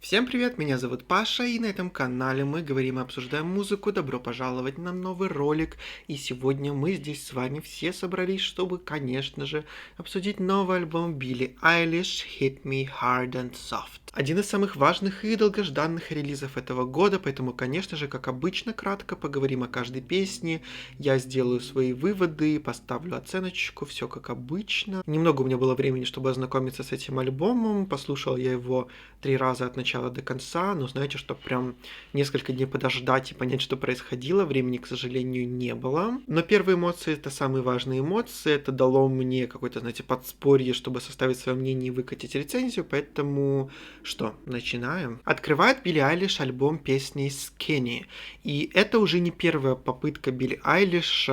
Всем привет, меня зовут Паша, и на этом канале мы говорим и обсуждаем музыку. Добро пожаловать на новый ролик. И сегодня мы здесь с вами все собрались, чтобы, конечно же, обсудить новый альбом Билли Айлиш «Hit Me Hard and Soft». Один из самых важных и долгожданных релизов этого года, поэтому, конечно же, как обычно, кратко поговорим о каждой песне. Я сделаю свои выводы, поставлю оценочку, все как обычно. Немного у меня было времени, чтобы ознакомиться с этим альбомом. Послушал я его 3 раза от начала до конца, но знаете, что прям несколько дней подождать и понять, что происходило, времени, к сожалению, не было. Но первые эмоции — это самые важные эмоции, это дало мне какое-то, знаете, подспорье, чтобы составить свое мнение и выкатить рецензию, поэтому что, начинаем? Открывает Билли Айлиш альбом песней Skinny, и это уже не первая попытка Билли Айлиш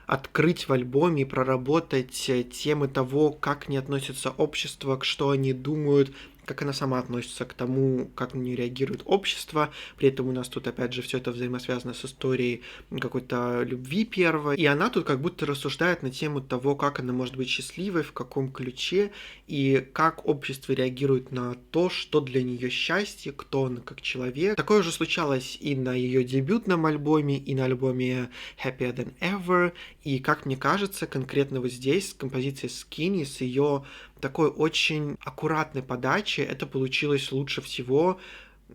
открыть в альбоме и проработать темы того, как не относится общество, к что они думают, как она сама относится к тому, как на нее реагирует общество. При этом у нас тут, опять же, все это взаимосвязано с историей какой-то любви первой. И она тут как будто рассуждает на тему того, как она может быть счастливой, в каком ключе, и как общество реагирует на то, что для нее счастье, кто она как человек. Такое уже случалось и на ее дебютном альбоме, и на альбоме Happier Than Ever. И, как мне кажется, конкретно вот здесь, с композицией Skinny, с ее такой очень аккуратной подачи, это получилось лучше всего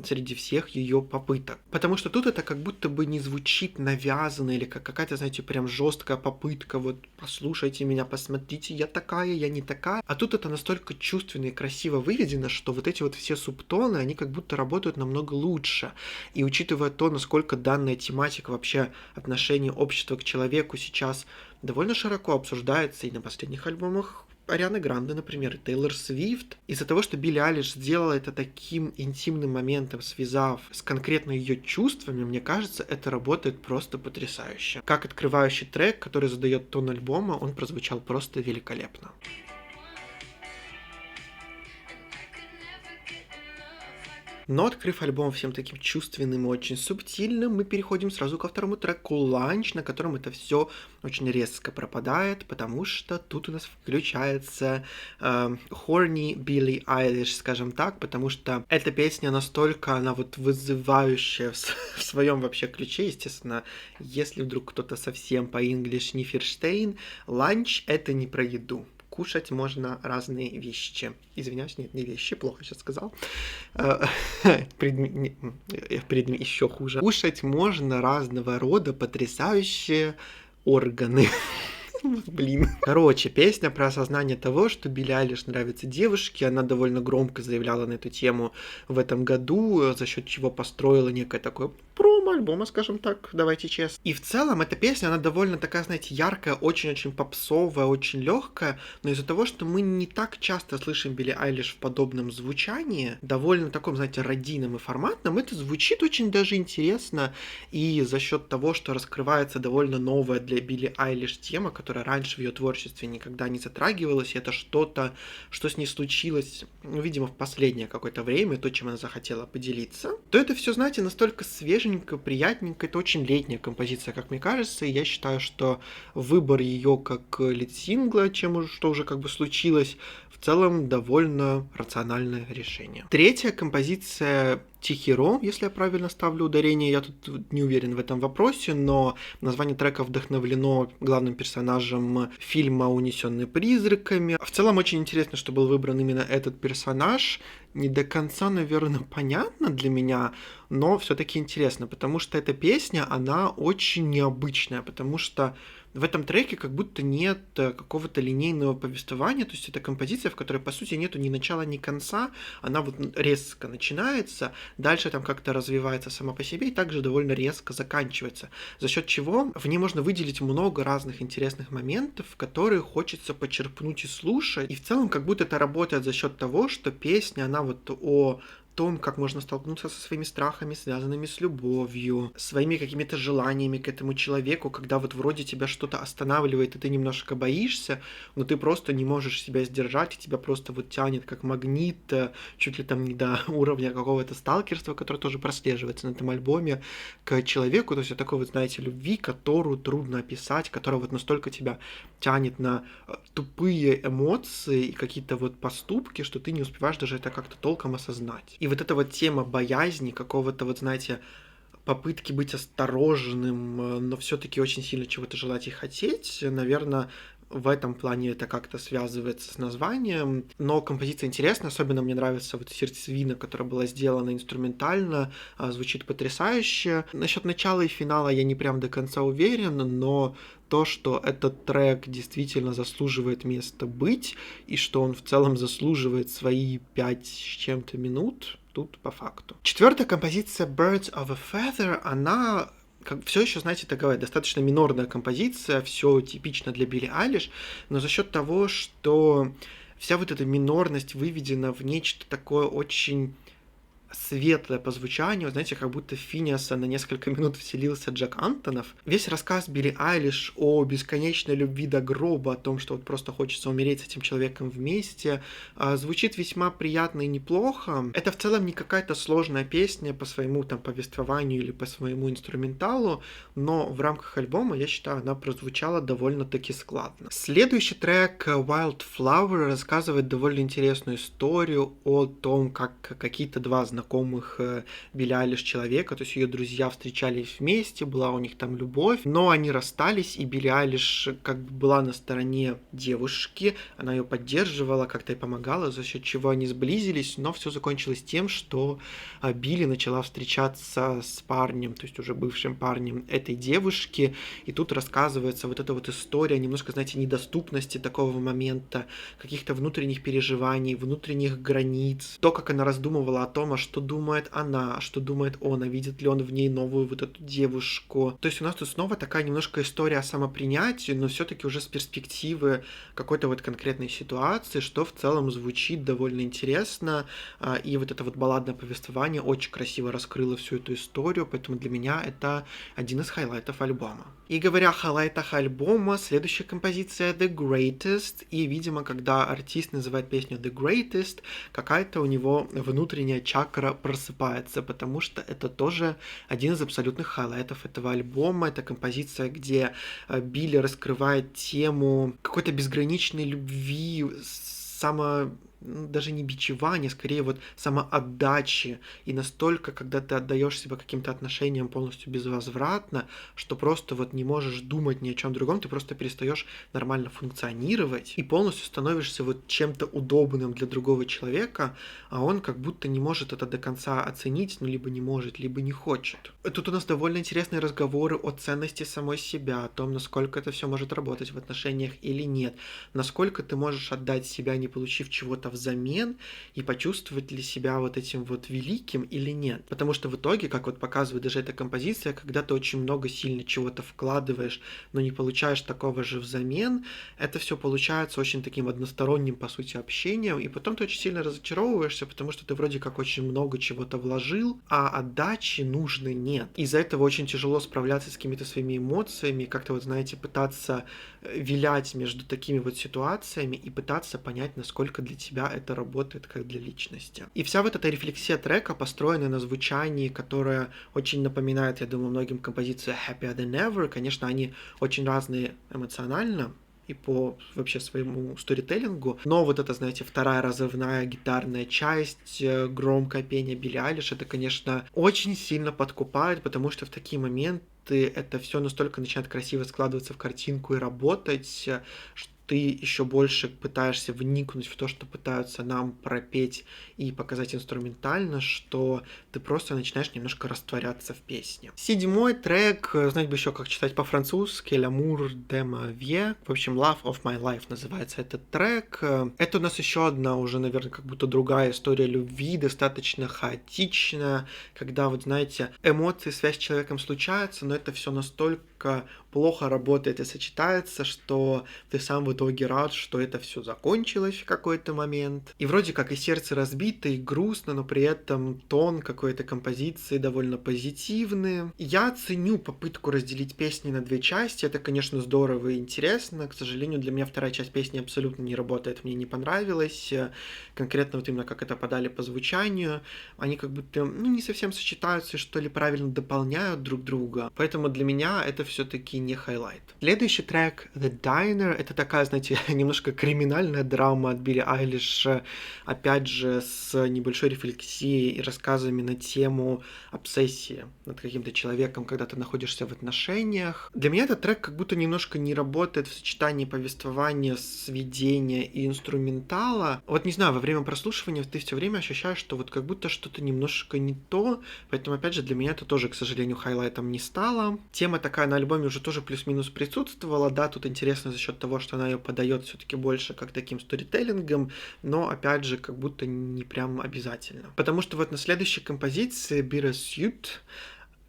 среди всех ее попыток. Потому что тут это как будто бы не звучит навязанно или как какая-то, знаете, прям жесткая попытка, вот послушайте меня, посмотрите, я такая, я не такая. А тут это настолько чувственно и красиво выведено, что вот эти вот все субтоны, они как будто работают намного лучше. И учитывая то, насколько данная тематика вообще отношения общества к человеку сейчас довольно широко обсуждается и на последних альбомах Арианы Гранде, например, и Тейлор Свифт. Из-за того, что Билли Айлиш сделала это таким интимным моментом, связав с конкретно ее чувствами, мне кажется, это работает просто потрясающе. Как открывающий трек, который задает тон альбома, он прозвучал просто великолепно. Но открыв альбом всем таким чувственным и очень субтильным, мы переходим сразу ко второму треку «Lunch», на котором это все очень резко пропадает, потому что тут у нас включается horny Билли Айлиш, скажем так, потому что эта песня настолько, она вот вызывающая в своем вообще ключе, естественно, если вдруг кто-то совсем по-инглиш не ферштейн, «Lunch» — это не про еду. Кушать можно разные вещи. Извиняюсь, нет, не вещи, плохо сейчас сказал. Еще хуже. Кушать можно разного рода потрясающие органы. Блин. Короче, песня про осознание того, что Билли Айлиш нравится девушке. Она довольно громко заявляла на эту тему в этом году, за счет чего построила некое такое промо-альбома, скажем так, давайте честно. И в целом эта песня, она довольно такая, знаете, яркая, очень-очень попсовая, очень легкая, но из-за того, что мы не так часто слышим Билли Айлиш в подобном звучании, довольно таком, знаете, родийном и форматном, это звучит очень даже интересно, и за счет того, что раскрывается довольно новая для Билли Айлиш тема, которая раньше в ее творчестве никогда не затрагивалась, и это что-то, что с ней случилось, ну, видимо, в последнее какое-то время, то, чем она захотела поделиться, то это все, знаете, настолько свеженько, приятненько, это очень летняя композиция, как мне кажется, и я считаю, что выбор ее как лид-сингла, что уже как бы случилось, в целом довольно рациональное решение. Третья композиция «Тихий Ром», если я правильно ставлю ударение, я тут не уверен в этом вопросе, но название трека вдохновлено главным персонажем фильма «Унесенные призраками». В целом очень интересно, что был выбран именно этот персонаж. Не до конца, наверное, понятно для меня, но все-таки интересно, потому что эта песня, она очень необычная, потому что в этом треке как будто нет какого-то линейного повествования, то есть это композиция, в которой, по сути, нету ни начала, ни конца, она вот резко начинается, дальше там как-то развивается сама по себе и также довольно резко заканчивается, за счет чего в ней можно выделить много разных интересных моментов, которые хочется почерпнуть и слушать, и в целом как будто это работает за счет того, что песня, она вот о том, как можно столкнуться со своими страхами, связанными с любовью, своими какими-то желаниями к этому человеку, когда вот вроде тебя что-то останавливает, и ты немножко боишься, но ты просто не можешь себя сдержать, и тебя просто вот тянет как магнит, чуть ли там не до уровня какого-то сталкерства, которое тоже прослеживается на этом альбоме, к человеку, то есть такой вот, знаете, любви, которую трудно описать, которая вот настолько тебя тянет на тупые эмоции и какие-то вот поступки, что ты не успеваешь даже это как-то толком осознать. И И вот эта вот тема боязни, какого-то вот, знаете, попытки быть осторожным, но все-таки очень сильно чего-то желать и хотеть, наверное, в этом плане это как-то связывается с названием. Но композиция интересная, особенно мне нравится вот сердцевина, которая была сделана инструментально, звучит потрясающе. Насчет начала и финала я не прям до конца уверен, но то, что этот трек действительно заслуживает места быть, и что он в целом заслуживает свои 5 с чем-то минут, тут по факту. Четвертая композиция Birds of a Feather, она все еще, знаете, такая достаточно минорная композиция, все типично для Билли Айлиш, но за счет того, что вся вот эта минорность выведена в нечто такое очень светлое по звучанию, знаете, как будто в Финиаса на несколько минут вселился Джек Антонов. Весь рассказ Билли Айлиш о бесконечной любви до гроба, о том, что вот просто хочется умереть с этим человеком вместе, звучит весьма приятно и неплохо. Это в целом не какая-то сложная песня по своему там повествованию или по своему инструменталу, но в рамках альбома, я считаю, она прозвучала довольно-таки складно. Следующий трек Wildflower рассказывает довольно интересную историю о том, как какие-то два знакомых Билли Айлиш человека, то есть ее друзья встречались вместе, была у них там любовь, но они расстались, и Билли Айлиш как бы была на стороне девушки, она ее поддерживала, как-то ей помогала, за счет чего они сблизились, но все закончилось тем, что Билли начала встречаться с парнем, то есть уже бывшим парнем этой девушки, и тут рассказывается вот эта вот история немножко, знаете, недоступности такого момента, каких-то внутренних переживаний, внутренних границ, то, как она раздумывала о том, что думает она, что думает он, а видит ли он в ней новую вот эту девушку. То есть у нас тут снова такая немножко история о самопринятии, но все-таки уже с перспективы какой-то вот конкретной ситуации, что в целом звучит довольно интересно, и вот это вот балладное повествование очень красиво раскрыло всю эту историю, поэтому для меня это один из хайлайтов альбома. И говоря о хайлайтах альбома, следующая композиция The Greatest, и, видимо, когда артист называет песню The Greatest, какая-то у него внутренняя чакра просыпается, потому что это тоже один из абсолютных хайлайтов этого альбома. Это композиция, где Билли раскрывает тему какой-то безграничной любви, даже не бичевание, скорее вот самоотдачи, и настолько, когда ты отдаешь себя каким-то отношениям полностью безвозвратно, что просто вот не можешь думать ни о чем другом, ты просто перестаешь нормально функционировать и полностью становишься вот чем-то удобным для другого человека, а он как будто не может это до конца оценить, ну либо не может, либо не хочет. Тут у нас довольно интересные разговоры о ценности самой себя, о том, насколько это все может работать в отношениях или нет, насколько ты можешь отдать себя, не получив чего-то взамен, и почувствовать ли себя вот этим вот великим или нет. Потому что в итоге, как вот показывает даже эта композиция, когда ты очень много сильно чего-то вкладываешь, но не получаешь такого же взамен, это все получается очень таким односторонним, по сути, общением, и потом ты очень сильно разочаровываешься, потому что ты вроде как очень много чего-то вложил, а отдачи нужной нет. Из-за этого очень тяжело справляться с какими-то своими эмоциями, как-то вот, знаете, пытаться вилять между такими вот ситуациями и пытаться понять, насколько для тебя это работает как для личности. И вся вот эта рефлексия трека построена на звучании, которое очень напоминает, я думаю, многим композиции Happier Than Ever. Конечно, они очень разные эмоционально и по вообще своему сторителлингу, но вот это, знаете, вторая разрывная гитарная часть, громкое пение Билли Айлиш, это, конечно, очень сильно подкупает, потому что в такие моменты это все настолько начинает красиво складываться в картинку и работать, что ты еще больше пытаешься вникнуть в то, что пытаются нам пропеть и показать инструментально, что ты просто начинаешь немножко растворяться в песне. Седьмой трек, знать бы еще как читать по-французски, L'amour de ma vie, в общем, Love of my life называется этот трек. Это у нас еще одна уже, наверное, как будто другая история любви, достаточно хаотичная, когда, вот знаете, эмоции, связь с человеком случаются, но это все настолько плохо работает и сочетается, что ты сам в итоге рад, что это все закончилось в какой-то момент. И вроде как и сердце разбито, и грустно, но при этом тон какой-то композиции довольно позитивный. Я ценю попытку разделить песни на две части. Это, конечно, здорово и интересно. К сожалению, для меня вторая часть песни абсолютно не работает, мне не понравилось. Конкретно вот именно как это подали по звучанию. Они как будто, не совсем сочетаются и что ли правильно дополняют друг друга. Поэтому для меня это все-таки не хайлайт. Следующий трек The Diner — это такая, знаете, немножко криминальная драма от Билли Айлиш, опять же, с небольшой рефлексией и рассказами на тему обсессии над каким-то человеком, когда ты находишься в отношениях. Для меня этот трек как будто немножко не работает в сочетании повествования, сведения и инструментала. Вот не знаю, во время прослушивания ты все время ощущаешь, что вот как будто что-то немножко не то, поэтому, опять же, для меня это тоже, к сожалению, хайлайтом не стало. Тема такая на альбоме уже тоже плюс-минус присутствовала, да, тут интересно за счет того, что она ее подает все-таки больше как таким сторителлингом, но, опять же, как будто не прям обязательно. Потому что вот на следующей композиции Bittersweet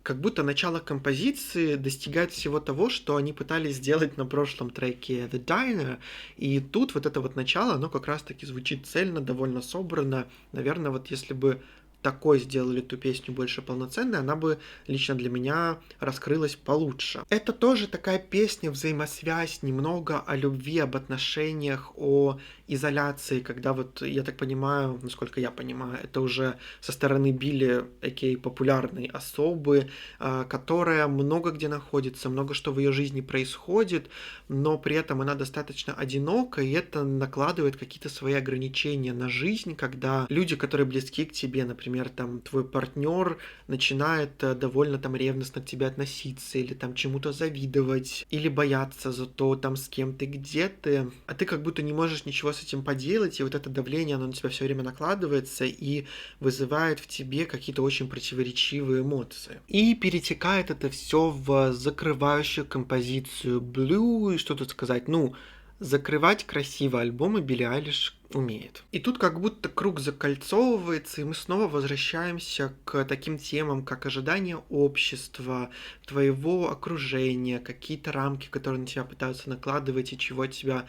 как будто начало композиции достигает всего того, что они пытались сделать на прошлом треке The Diner, и тут вот это вот начало, оно как раз-таки звучит цельно, довольно собрано. Наверное, вот если бы такой сделали эту песню больше полноценной, она бы лично для меня раскрылась получше. Это тоже такая песня, взаимосвязь, немного о любви, об отношениях, о изоляции, когда вот, я так понимаю, насколько я понимаю, это уже со стороны Билли, а.к.а. популярной особы, которая много где находится, много что в ее жизни происходит, но при этом она достаточно одинока, и это накладывает какие-то свои ограничения на жизнь, когда люди, которые близки к тебе, например, там твой партнер начинает довольно там ревностно к тебе относиться, или там чему-то завидовать, или бояться за то, там с кем ты, где ты, а ты как будто не можешь ничего с этим поделать, и вот это давление, оно на тебя все время накладывается и вызывает в тебе какие-то очень противоречивые эмоции. И перетекает это все в закрывающую композицию Blue, и что тут сказать, ну, закрывать красиво альбомы Билли Айлиш умеет. И тут как будто круг закольцовывается, и мы снова возвращаемся к таким темам, как ожидание общества, твоего окружения, какие-то рамки, которые на тебя пытаются накладывать, и чего тебя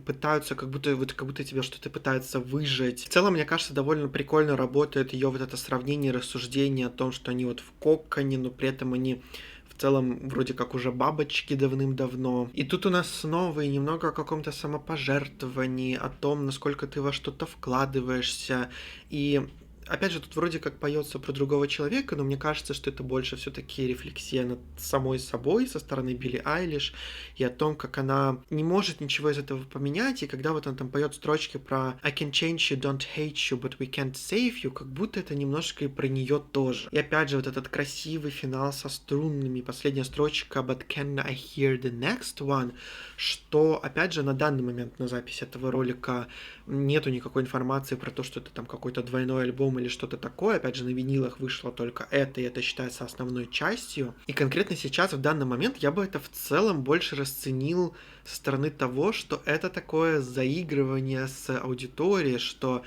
пытаются, как будто тебя что-то пытается выжать. В целом, мне кажется, довольно прикольно работает ее вот это сравнение, рассуждение о том, что они вот в коконе, но при этом они в целом вроде как уже бабочки давным-давно. И тут у нас снова и немного о каком-то самопожертвовании, о том, насколько ты во что-то вкладываешься. И опять же, тут вроде как поется про другого человека, но мне кажется, что это больше все-таки рефлексия над самой собой со стороны Билли Айлиш и о том, как она не может ничего из этого поменять, и когда вот она там поет строчки про I can change you, don't hate you, but we can't save you, как будто это немножко и про нее тоже. И опять же, вот этот красивый финал со струнными, последняя строчка But can I hear the next one, что, опять же, на данный момент на записи этого ролика нету никакой информации про то, что это там какой-то двойной альбом или что-то такое. Опять же, на винилах вышло только это, и это считается основной частью. И конкретно сейчас, в данный момент, я бы это в целом больше расценил со стороны того, что это такое заигрывание с аудиторией, что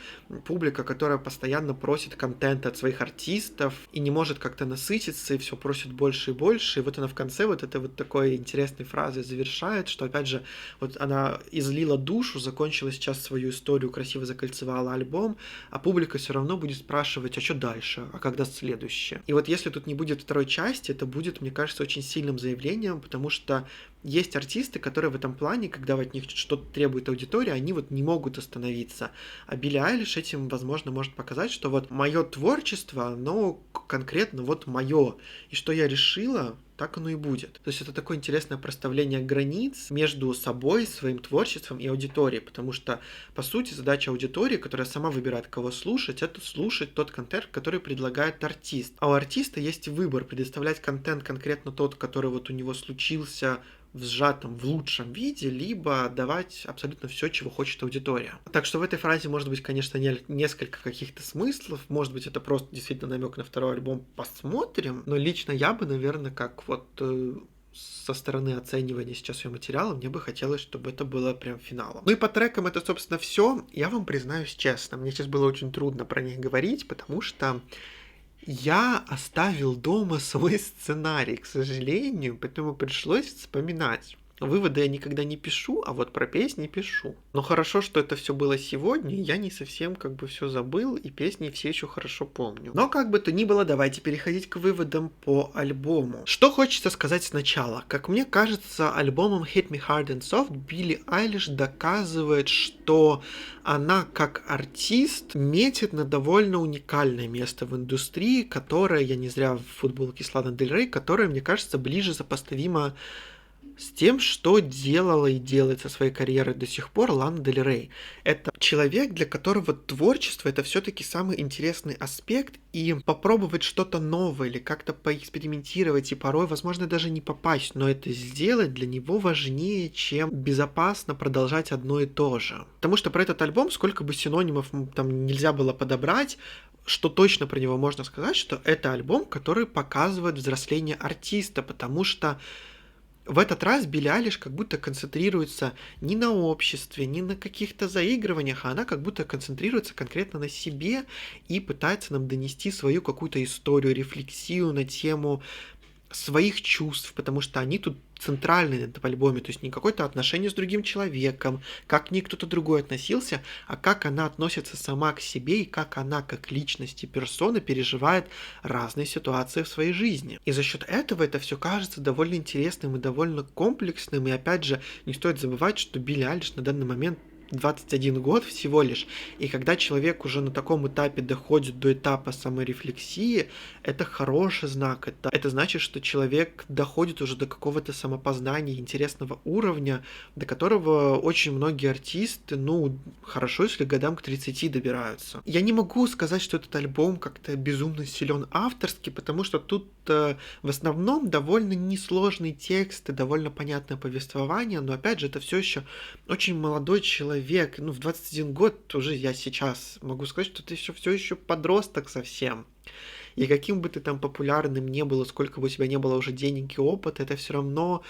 публика, которая постоянно просит контент от своих артистов и не может как-то насытиться, и все просит больше и больше, и вот она в конце вот этой вот такой интересной фразой завершает, что, опять же, вот она излила душу, закончила сейчас свою историю, красиво закольцевала альбом, а публика все равно будет спрашивать, а что дальше, а когда следующее. И вот если тут не будет второй части, это будет, мне кажется, очень сильным заявлением, потому что есть артисты, которые в этом плане, когда от них что-то требует аудитория, они вот не могут остановиться. А Билли Айлиш этим, возможно, может показать, что вот мое творчество, оно конкретно вот мое. И что я решила, так оно и будет. То есть это такое интересное проставление границ между собой, своим творчеством и аудиторией, потому что, по сути, задача аудитории, которая сама выбирает, кого слушать, это слушать тот контент, который предлагает артист. А у артиста есть выбор, предоставлять контент конкретно тот, который вот у него случился в сжатом, в лучшем виде, либо давать абсолютно все, чего хочет аудитория. Так что в этой фразе может быть, конечно, несколько каких-то смыслов, может быть, это просто действительно намек на второй альбом, посмотрим, но лично я бы, наверное, как вот со стороны оценивания сейчас ее материала, мне бы хотелось, чтобы это было прям финалом. Ну и по трекам это, собственно, все. Я вам признаюсь честно, мне сейчас было очень трудно про них говорить, потому что я оставил дома свой сценарий, к сожалению, поэтому пришлось вспоминать. Выводы я никогда не пишу, а вот про песни пишу. Но хорошо, что это все было сегодня, и я не совсем как бы все забыл, и песни все еще хорошо помню. Но как бы то ни было, давайте переходить к выводам по альбому. Что хочется сказать сначала? Как мне кажется, альбомом Hit Me Hard and Soft Билли Айлиш доказывает, что она как артист метит на довольно уникальное место в индустрии, которое, я не зря в футболке с Ланой Дель Рей, которое, мне кажется, ближе сопоставимо с тем, что делала и делает со своей карьерой до сих пор Лана Дель Рей. Это человек, для которого творчество — это все-таки самый интересный аспект, и попробовать что-то новое или как-то поэкспериментировать, и порой, возможно, даже не попасть, но это сделать для него важнее, чем безопасно продолжать одно и то же. Потому что про этот альбом, сколько бы синонимов там нельзя было подобрать, что точно про него можно сказать, что это альбом, который показывает взросление артиста, потому что в этот раз Билли Айлиш как будто концентрируется не на обществе, не на каких-то заигрываниях, а она как будто концентрируется конкретно на себе и пытается нам донести свою какую-то историю, рефлексию на тему своих чувств, потому что они тут центральные на этом альбоме, то есть не какое-то отношение с другим человеком, как к ней кто-то другой относился, а как она относится сама к себе и как она как личность и персона переживает разные ситуации в своей жизни. И за счет этого это все кажется довольно интересным и довольно комплексным, и опять же, не стоит забывать, что Билли Айлиш на данный момент 21 год всего лишь, и когда человек уже на таком этапе доходит до этапа саморефлексии, это хороший знак, это значит, что человек доходит уже до какого-то самопознания, интересного уровня, до которого очень многие артисты, хорошо, если годам к 30 добираются. Я не могу сказать, что этот альбом как-то безумно силен авторски, потому что тут в основном довольно несложные тексты, довольно понятное повествование, но опять же это все еще очень молодой человек, в 21 год уже я сейчас могу сказать, что ты все еще подросток совсем. И каким бы ты там популярным не был, сколько бы у тебя не было уже денег и опыта, это все равно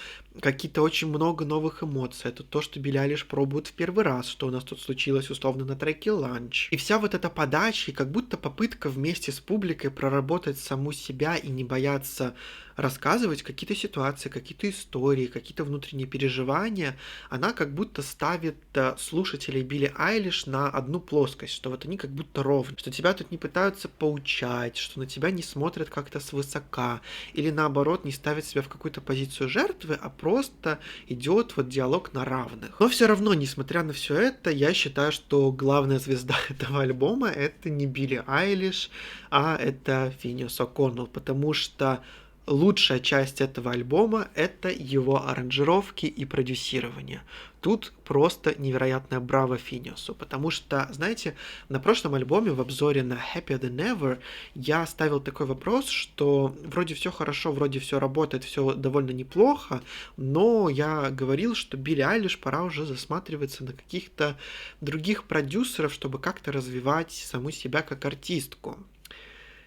какие-то очень много новых эмоций. Это то, что Билли Айлиш пробует в первый раз, что у нас тут случилось условно на треке «Lunch». И вся вот эта подача, и как будто попытка вместе с публикой проработать саму себя и не бояться рассказывать какие-то ситуации, какие-то истории, какие-то внутренние переживания, она как будто ставит слушателей Билли Айлиш на одну плоскость, что вот они как будто ровны, что тебя тут не пытаются поучать, что на тебя не смотрят как-то свысока, или наоборот не ставят себя в какую-то позицию жертвы, а просто идет вот диалог на равных. Но все равно, несмотря на все это, я считаю, что главная звезда этого альбома — это не Билли Айлиш, а это Финиас О'Коннелл, потому что лучшая часть этого альбома — это его аранжировки и продюсирование. Тут просто невероятное браво Финиасу, потому что, знаете, на прошлом альбоме в обзоре на Happier Than Ever я ставил такой вопрос, что вроде все хорошо, вроде все работает, все довольно неплохо, но я говорил, что Билли Айлиш пора уже засматриваться на каких-то других продюсеров, чтобы как-то развивать саму себя как артистку.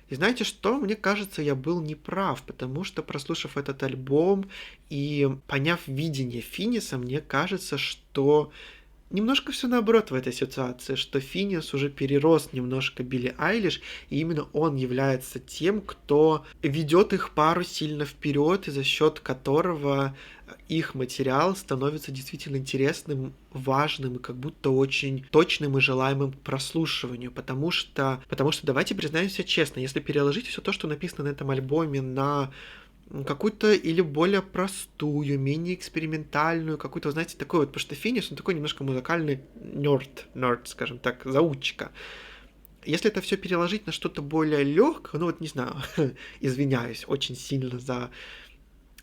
И знаете что? Мне кажется, я был неправ, потому что, прослушав этот альбом и поняв видение Финиаса, мне кажется, что немножко все наоборот в этой ситуации, что Финиас уже перерос немножко Билли Айлиш, и именно он является тем, кто ведет их пару сильно вперед, и за счет которого их материал становится действительно интересным, важным и как будто очень точным и желаемым к прослушиванию, потому что давайте признаемся честно, если переложить все то, что написано на этом альбоме, на какую-то или более простую, менее экспериментальную, какую-то, знаете, такой вот, потому что Финиас, он такой немножко музыкальный нерд, скажем так, заучка. Если это все переложить на что-то более легкое, не знаю, извиняюсь очень сильно за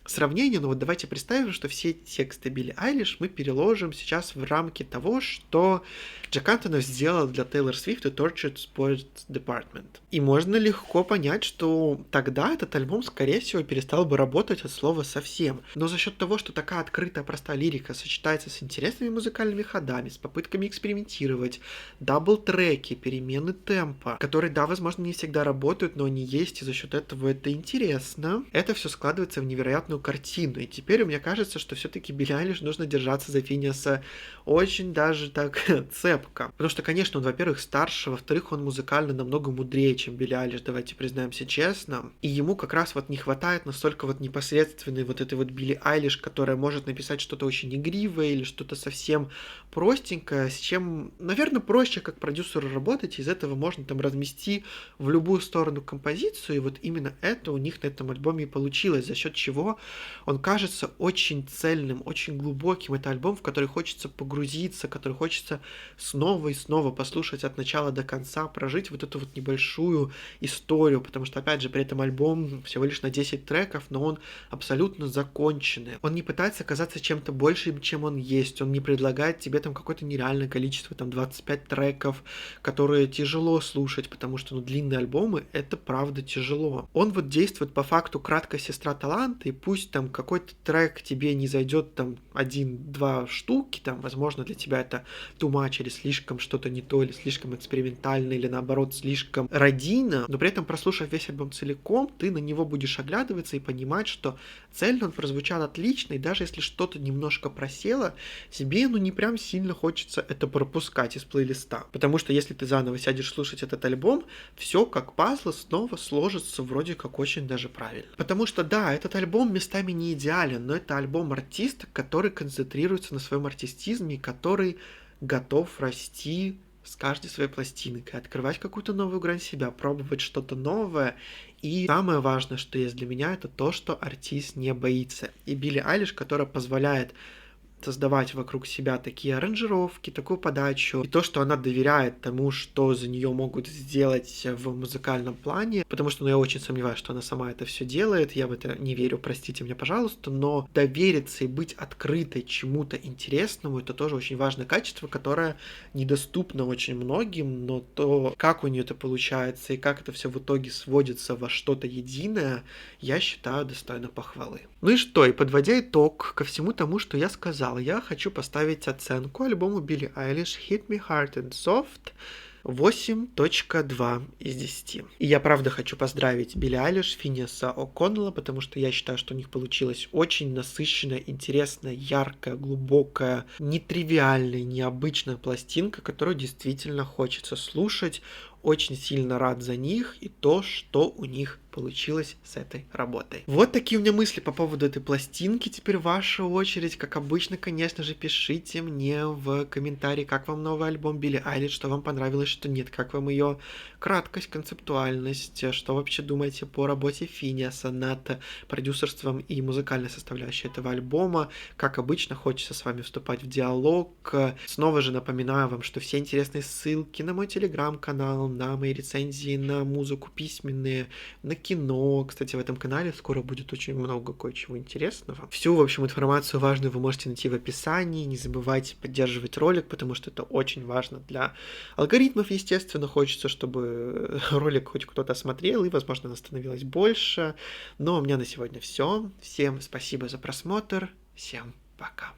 сравнение, но вот давайте представим, что все тексты Билли Айлиш мы переложим сейчас в рамки того, что Джек Антонов сделал для Тейлор Свифт и Tortured Sports Department. И можно легко понять, что тогда этот альбом, скорее всего, перестал бы работать от слова совсем. Но за счет того, что такая открытая, простая лирика сочетается с интересными музыкальными ходами, с попытками экспериментировать, дабл-треки, перемены темпа, которые, да, возможно, не всегда работают, но они есть, и за счет этого это интересно. Это все складывается в невероятную картину. И теперь мне кажется, что все-таки Билли Айлиш нужно держаться за Финиаса очень даже так цепко. зацепка. Потому что, конечно, он, во-первых, старше, во-вторых, он музыкально намного мудрее, чем Билли Айлиш, давайте признаемся честно. И ему как раз вот не хватает настолько вот непосредственной вот этой вот Билли Айлиш, которая может написать что-то очень игривое или что-то совсем простенькое, с чем, наверное, проще как продюсеру работать, из этого можно там размести в любую сторону композицию, и вот именно это у них на этом альбоме и получилось, за счет чего он кажется очень цельным, очень глубоким. Это альбом, в который хочется погрузиться, который хочется снова и снова послушать от начала до конца, прожить вот эту вот небольшую историю, потому что, опять же, при этом альбом всего лишь на 10 треков, но он абсолютно законченный. Он не пытается казаться чем-то большим, чем он есть, он не предлагает тебе там какое-то нереальное количество, там 25 треков, которые тяжело слушать, потому что, ну, длинные альбомы — это правда тяжело. Он вот действует по факту краткая сестра таланта, и пусть там какой-то трек тебе не зайдет там 1-2 штуки, там, возможно, для тебя это too much, или слишком что-то не то, или слишком экспериментально, или наоборот, слишком радийно, но при этом, прослушав весь альбом целиком, ты на него будешь оглядываться и понимать, что цельно он прозвучал отлично, и даже если что-то немножко просело, себе, ну, не прям сильно хочется это пропускать из плейлиста. Потому что если ты заново сядешь слушать этот альбом, все как пазлы снова сложится вроде как очень даже правильно. Потому что, да, этот альбом местами не идеален, но это альбом артиста, который концентрируется на своем артистизме, который готов расти с каждой своей пластинкой, открывать какую-то новую грань себя, пробовать что-то новое. И самое важное, что есть для меня, это то, что артист не боится. И Билли Айлиш, которая позволяет создавать вокруг себя такие аранжировки, такую подачу, и то, что она доверяет тому, что за нее могут сделать в музыкальном плане, потому что, ну, я очень сомневаюсь, что она сама это все делает, я в это не верю, простите меня, пожалуйста, но довериться и быть открытой чему-то интересному — это тоже очень важное качество, которое недоступно очень многим, но то, как у нее это получается и как это все в итоге сводится во что-то единое, я считаю достойно похвалы. Ну и что, и подводя итог ко всему тому, что я сказал, я хочу поставить оценку альбому Билли Айлиш Hit Me Hard and Soft 8.2 из 10. И я правда хочу поздравить Билли Айлиш, Финиаса О'Коннелла, потому что я считаю, что у них получилась очень насыщенная, интересная, яркая, глубокая, нетривиальная, необычная пластинка, которую действительно хочется слушать. Очень сильно рад за них и то, что у них получилось с этой работой. Вот такие у меня мысли по поводу этой пластинки. Теперь ваша очередь. Как обычно, конечно же, пишите мне в комментарии, как вам новый альбом Билли Айлиш, что вам понравилось, что нет, как вам ее краткость, концептуальность, что вообще думаете по работе Финиаса над продюсерством и музыкальной составляющей этого альбома. Как обычно, хочется с вами вступать в диалог. Снова же напоминаю вам, что все интересные ссылки на мой телеграм-канал, на мои рецензии на музыку письменные, на кино. Кстати, в этом канале скоро будет очень много кое-чего интересного. Всю, в общем, информацию важную вы можете найти в описании. Не забывайте поддерживать ролик, потому что это очень важно для алгоритмов, естественно. Хочется, чтобы ролик хоть кто-то смотрел, и, возможно, нас становилось больше. Но у меня на сегодня все. Всем спасибо за просмотр. Всем пока.